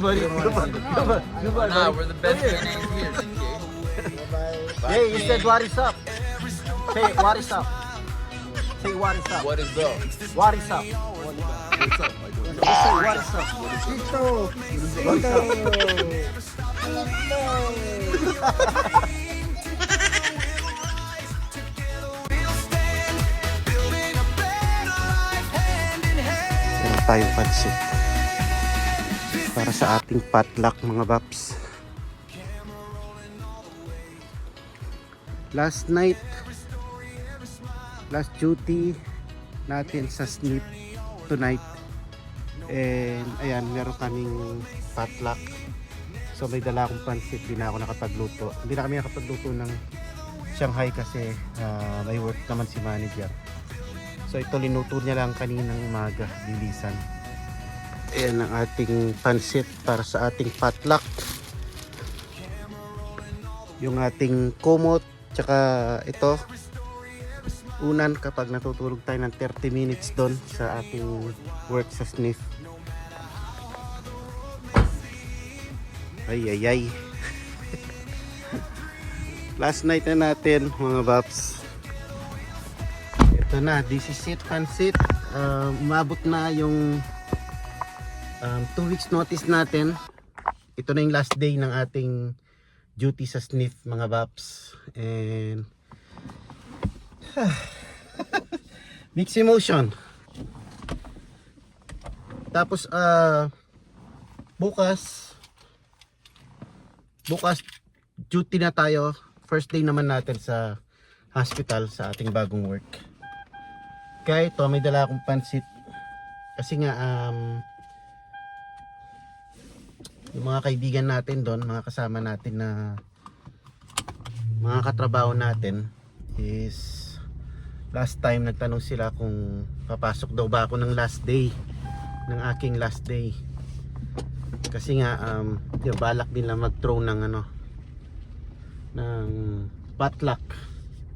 Buddy, goodbye. Nah, we're the best NAs here. Hey, you said what is up? Say what is up? Say what is up? What is up? What is up? What's up? You say what is up? What is up? Meron tayong pansit para sa ating potluck mga baps. Last night, last duty natin sa SNF tonight, and ayan, meron kaming potluck. So may dala akong pansit, di na ako nakapagluto. Hindi na kami nakapagluto ng Shanghai kasi may work naman si manager. So ito, linuto niya lang kaninang umaga, bilisan. Ayan ang ating pansit para sa ating potluck. Yung ating kumot, tsaka ito, unan kapag natutulog tayo ng 30 minutes doon sa ating work sa SNF. Ay ay ay. Last night na natin mga baps. Ito na, this is it, pansit. Umabot na yung 2 weeks notice natin. Ito na yung last day ng ating duty sa SNF mga baps. And mixed emotion. Tapos bukas duty na tayo. First day naman natin sa hospital sa ating bagong work. Kaya ito, may dala akong pansit. Kasi nga yung mga kaibigan natin doon, mga kasama natin na mga katrabaho natin is last time nagtanong sila kung papasok daw ba ako ng last day, ng aking last day. Kasi nga yung balak din lang mag-throw ng ng potluck.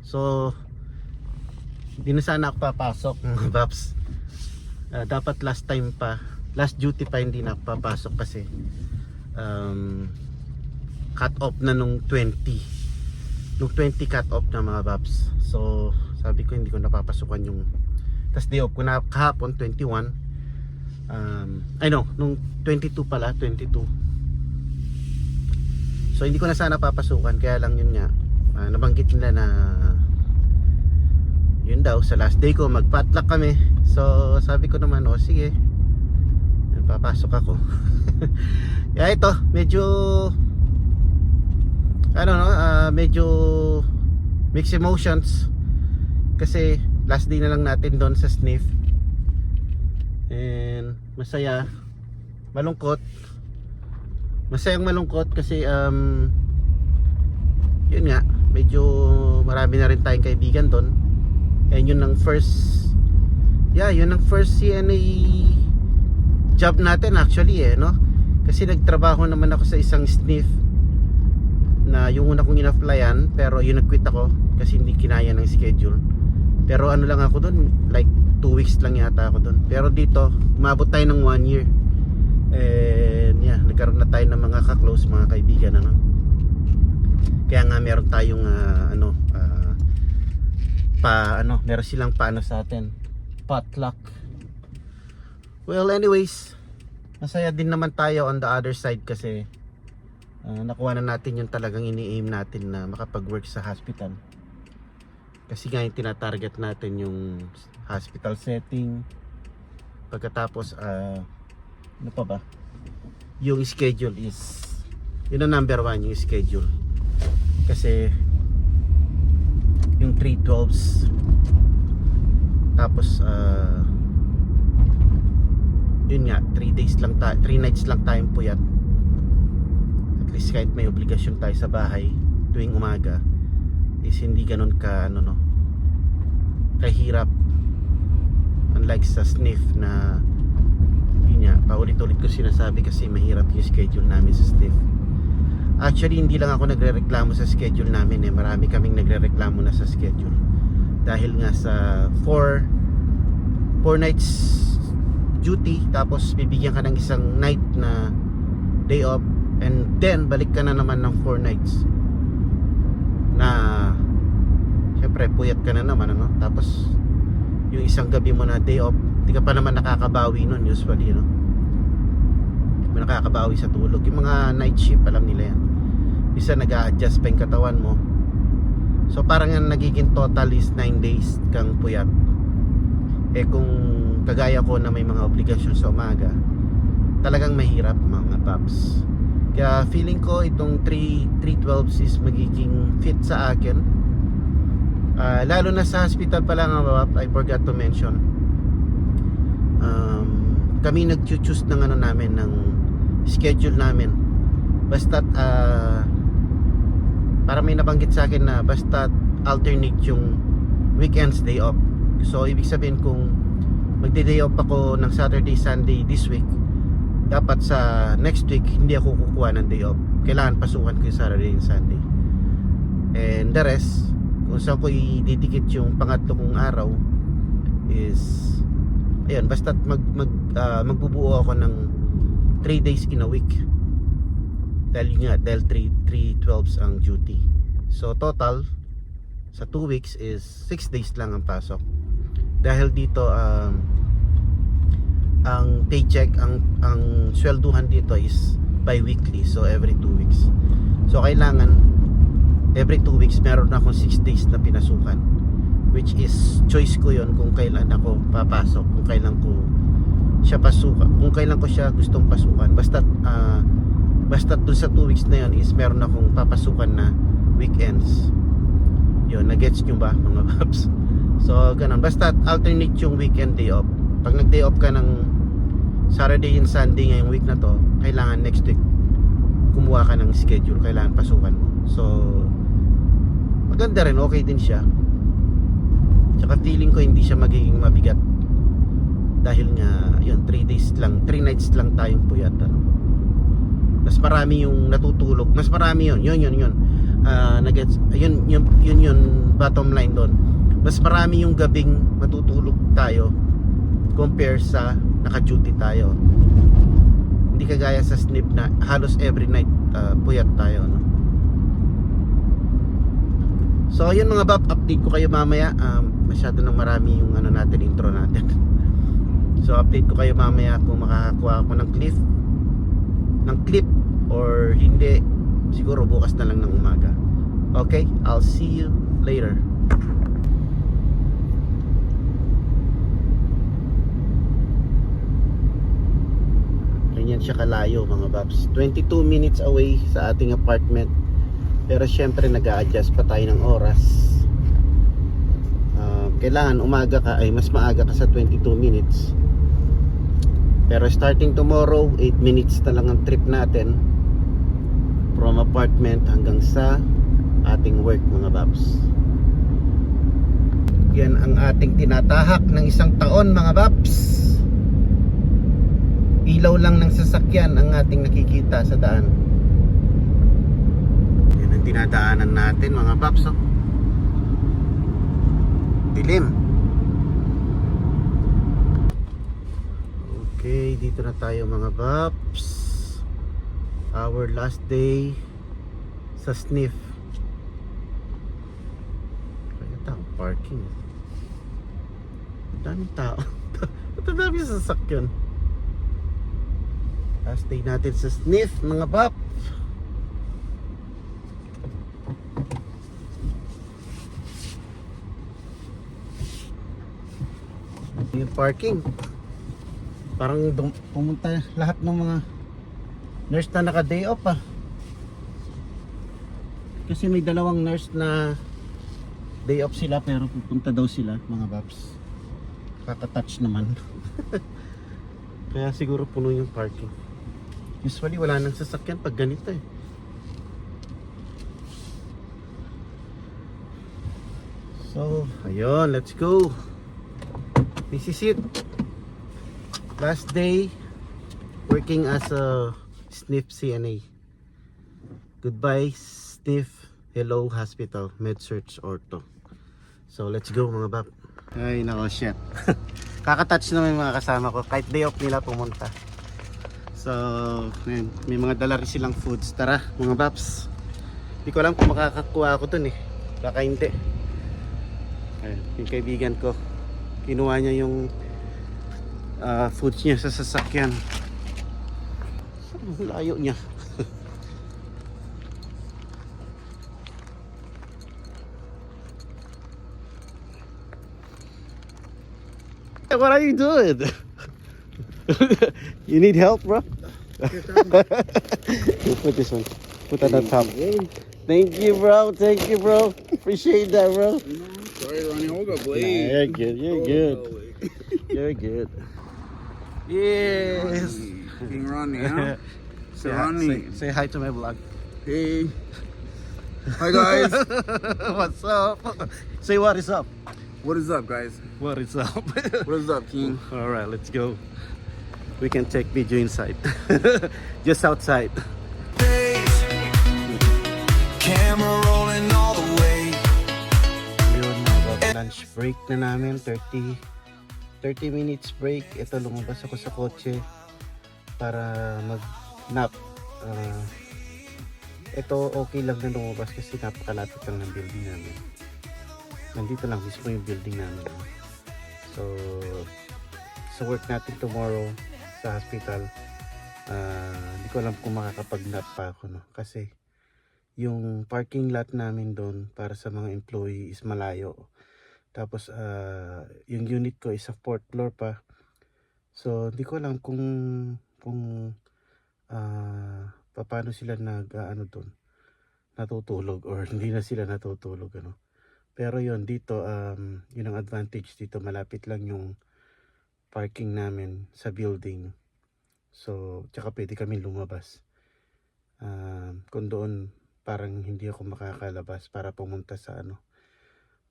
So hindi na sana ako papasok mga baps. Dapat last time pa, last duty pa hindi na ako papasok kasi cut off na nung 20 cut off na mga baps. So sabi ko hindi ko napapasukan yung tas day off ko na kahapon 21. I know, nung 22 pala, 22. So hindi ko na sana papasukan, kaya lang yun nga, nabanggit nila na yun daw sa last day ko mag-potluck kami. So sabi ko naman, oh sige, papasok ako. Yeah, ito medyo medyo mixed emotions kasi last day na lang natin doon sa SNF. And masaya, malungkot. Masayang malungkot kasi yun nga, medyo marami na rin tayong kaibigan doon. And yun ang first CNA job natin actually no? Kasi nagtrabaho naman ako sa isang SNF na yung una kong in-applyan, pero yun nag-quit ako kasi hindi kinaya ng schedule. Pero ano lang ako doon, like 2 weeks lang yata ako doon. Pero dito, umabot tayo ng 1 year. And yeah, nagkaroon na tayo ng mga ka-close, mga kaibigan Kaya nga meron tayong meron silang paano sa atin, potluck. Well anyways, masaya din naman tayo on the other side kasi nakuha na natin yung talagang ini-aim natin na makapag-work sa hospital. Kasi nga yung tinatarget natin yung hospital setting. Pagkatapos ano pa ba? Yung schedule is yun ang number 1, yung schedule. Kasi yung 3/12s tapos yun nga 3 days lang 3 nights lang tayong puyat. At least kahit may obligasyon tayo sa bahay tuwing umaga is hindi ganun ka kahirap, unlike sa SNF na yun nga, paulit-ulit ko sinasabi kasi mahirap yung schedule namin sa SNF. Actually hindi lang ako nagrereklamo sa schedule namin marami kaming nagrereklamo na sa schedule dahil nga sa 4 nights duty tapos bibigyan ka ng isang night na day off, and then balik ka na naman ng 4 nights na syempre puyat ka na naman, ano? Tapos yung isang gabi mo na day off, di ka pa naman nakakabawi nun usually, no? Di mo nakakabawi sa tulog. Yung mga night shift, alam nila yan, isa nag-a-adjust pa yung katawan mo. So parang ang nagiging total is 9 days kang puyat. Eh kung kagaya ko na may mga obligasyon sa umaga, talagang mahirap mga paps. Kaya feeling ko itong 312 is magiging fit sa akin. Lalo na sa hospital pala nga, I forgot to mention, kami nag-choose ng ano namin, ng schedule namin. Basta para may nabanggit sa akin na basta alternate yung weekends day off. So ibig sabihin kung magde-day off ako ng Saturday, Sunday this week, dapat sa next week hindi ako kukuha ng day off. Kailangan pasukan ko yung Saturday and Sunday. And the rest, kung saan ko i-dedicate yung pangatlo kong araw is ayun, basta magbubuo ako ng 3 days in a week. Dahil 3/12 ang duty. So total sa 2 weeks is 6 days lang ang pasok. Dahil dito ang paycheck, ang swelduhan dito is bi-weekly, so every 2 weeks. So kailangan every 2 weeks meron akong 6 days na pinasukan, which is choice ko yon kung kailan ako papasok, kung kailan ko siya pasukan, kung kailan ko siya gustong pasukan. Basta dun sa 2 weeks na yon is meron akong papasukan na weekends. Yun, nagets nyo ba mga paps? So ganun, basta alternate yung weekend day off. Pag nag day off ka ng Saturday and Sunday ngayong week na to, kailangan next week kumuha ka ng schedule, kailangan pasukan mo. So maganda rin, okay din siya. Tsaka feeling ko hindi siya magiging mabigat. Dahil nga yun, 3 days lang, 3 nights lang tayong puyat, ano? Mas marami yung natutulog, mas marami yun nagets, yun bottom line doon. Mas marami yung gabing matutulog tayo compare sa naka-duty tayo. Hindi kagaya sa SNF na halos every night puyat tayo, no? So yun mga bab, update ko kayo mamaya. Masyado nang marami yung ano natin, intro natin. So update ko kayo mamaya kung makakakuha ako ng clip or hindi. Siguro bukas na lang ng umaga. Okay, I'll see you later. Ganyan siya kalayo mga babs. 22 minutes away sa ating apartment. Pero syempre nag-a-adjust pa tayo ng oras. Kailangan umaga ka, ay mas maaga ka sa 22 minutes. Pero starting tomorrow, 8 minutes na lang ang trip natin from apartment hanggang sa ating work mga babs. Yan ang ating tinatahak ng 1 taon mga babs. Ilaw lang ng sasakyan ang ating nakikita sa daan. Yan ang dinadaanan natin mga babs, oh. Dilim. Okay, dito na tayo mga babs. Our last day sa SNF. Kaya tao, parking. Daming tao. Ba't ang dami sa sasakyan? Last day natin sa SNF mga babs. Yung parking, parang pumunta lahat ng mga nurse na naka day off kasi may 2 nurse na day off sila pero pupunta daw sila mga babs. Kakatouch naman. Kaya siguro puno yung parking. Usually wala nang sasakyan pag ganito eh. So ayun, let's go. This is it. Last day working as a SNF CNA. Goodbye SNF, hello hospital, med-surg ortho. So let's go mga bab. Ay nako, shit. Kakatouch naman yung mga kasama ko kahit day off nila pumunta. So, ayun, may mga dala rin silang foods. Tara, mga paps. Hindi ko alam kung makakakuha ako dun eh. Baka hindi. Ayun, yung kaibigan ko. Kinuha niya yung foods niya sa sasakyan. Saan ang layo niya? What are you doing? You need help, bro? You put this one. Put that on top. Thank you, bro. Thank you, bro. Appreciate that, bro. Sorry, Ronnie. Hold up, Nah, you're good. You're good. You're good. Yes. King Ronnie, huh? Say, Ronnie. say hi to my vlog. Hey. Hi, guys. What's up? Say what is up. What is up, guys? What is up? What is up, King? All right, let's go. We can take video inside. Just outside. Camera rolling all the way. Yun, lunch break na namin. 30 minutes break. Ito, lumabas ako sa kotse para mag-nap. Ito, okay lang na lumabas kasi napakalapit lang ng building namin. Nandito lang mismo yung building namin. So, sa work natin tomorrow sa hospital, hindi ko alam kung makakapag-nap pa ako, no? Kasi yung parking lot namin doon para sa mga employee is malayo. Tapos yung unit ko is sa 4th floor pa. So hindi ko alam kung paano sila doon natutulog or hindi na sila natutulog, ano. Pero yun dito, yun ang advantage dito, malapit lang yung parking namin sa building. So tsaka pwede kami lumabas. Kung doon parang hindi ako makakalabas para pumunta sa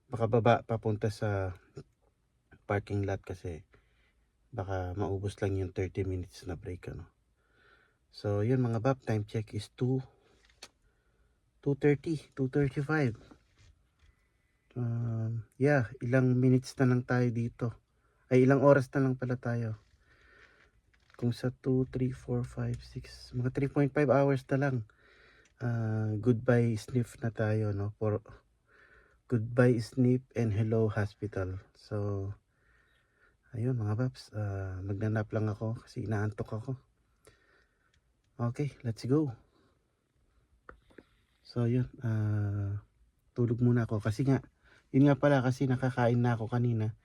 makababa papunta sa parking lot kasi baka maubos lang yung 30 minutes na break, ano. So yun mga bab, time check is 2:35. Yeah, ilang minutes na lang tayo dito. Ay, ilang oras na lang pala tayo. Kung sa 2, 3, 4, 5, 6, mga 3.5 hours na lang. Goodbye sniff na tayo, no? For goodbye sniff and hello hospital. So ayun mga paps, magnanap lang ako kasi inaantok ako. Okay, let's go. So yun, tulog muna ako kasi nga, yun nga pala kasi nakakain na ako kanina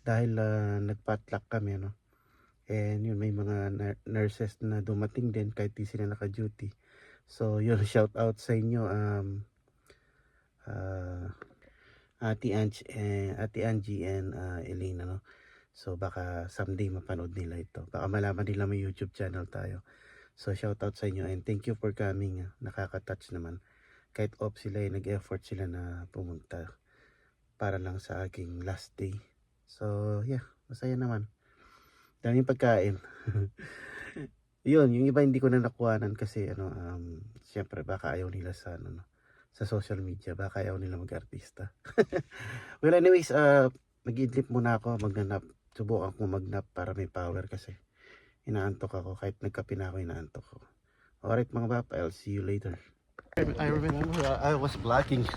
dahil nagpatlock kami, no? And yun, may mga nurses na dumating din kahit di sila naka-duty. So yun, shout out sa inyo, Ate Angie and Elena, no? So baka someday mapanood nila ito. Baka malaman nila may YouTube channel tayo. So shout out sa inyo and thank you for coming. Nakaka-touch naman. Kahit off sila, nag-effort sila na pumunta para lang sa aking last day. So yeah, masaya naman. Daming pagkain. Yun, yung iba hindi ko na nakuhanan kasi siyempre baka ayaw nila sa sa social media, baka ayaw nila mag-artista. Well anyways, mag-idlip muna ako, magnanap. Subukan ko magnap para may power kasi inaantok ako, kahit nagkape na ako inaantok ko. Alright mga bap, I'll see you later. I remember I was vlogging.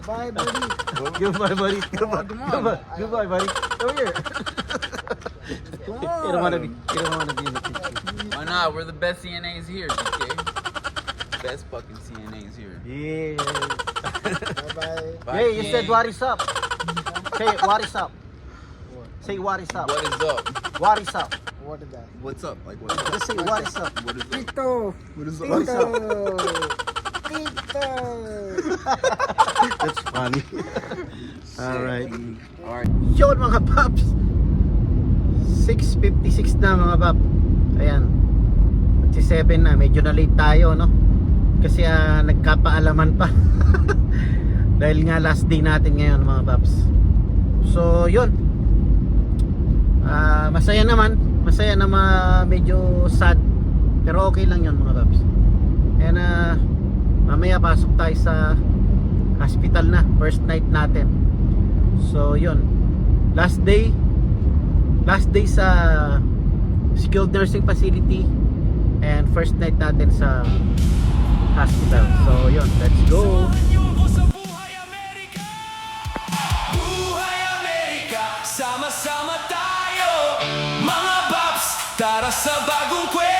Bye, buddy. Goodbye, buddy. Goodbye, goodbye, buddy. Come here. You don't wanna be in the picture. Why not? We're the best CNAs here, okay? Best fucking CNAs here. Yeah. Bye-bye. Bye, Hey, you King. said what is up? Say what is up. Say what is up. What is up? What is up. What is that? What's up? Like, what's up? Just say what is up. What is up? Tito! What is What is up? up? Tito! That's funny. Alright. Alright. Yun mga paps, 6:56 na mga pap. Ayan, si 7 na, medyo na late tayo, no? Kasi nagkapaalaman pa. Dahil nga last day natin ngayon mga paps. So yun, masaya naman. Masaya na medyo sad, pero okay lang yun mga paps. And mamaya pasok tayo sa hospital na, first night natin. So yun, last day sa skilled nursing facility. And first night natin sa hospital. So yun, let's go. Buhay Amerika, sama-sama tayo. Mga Babs, tara sa bagong kwento.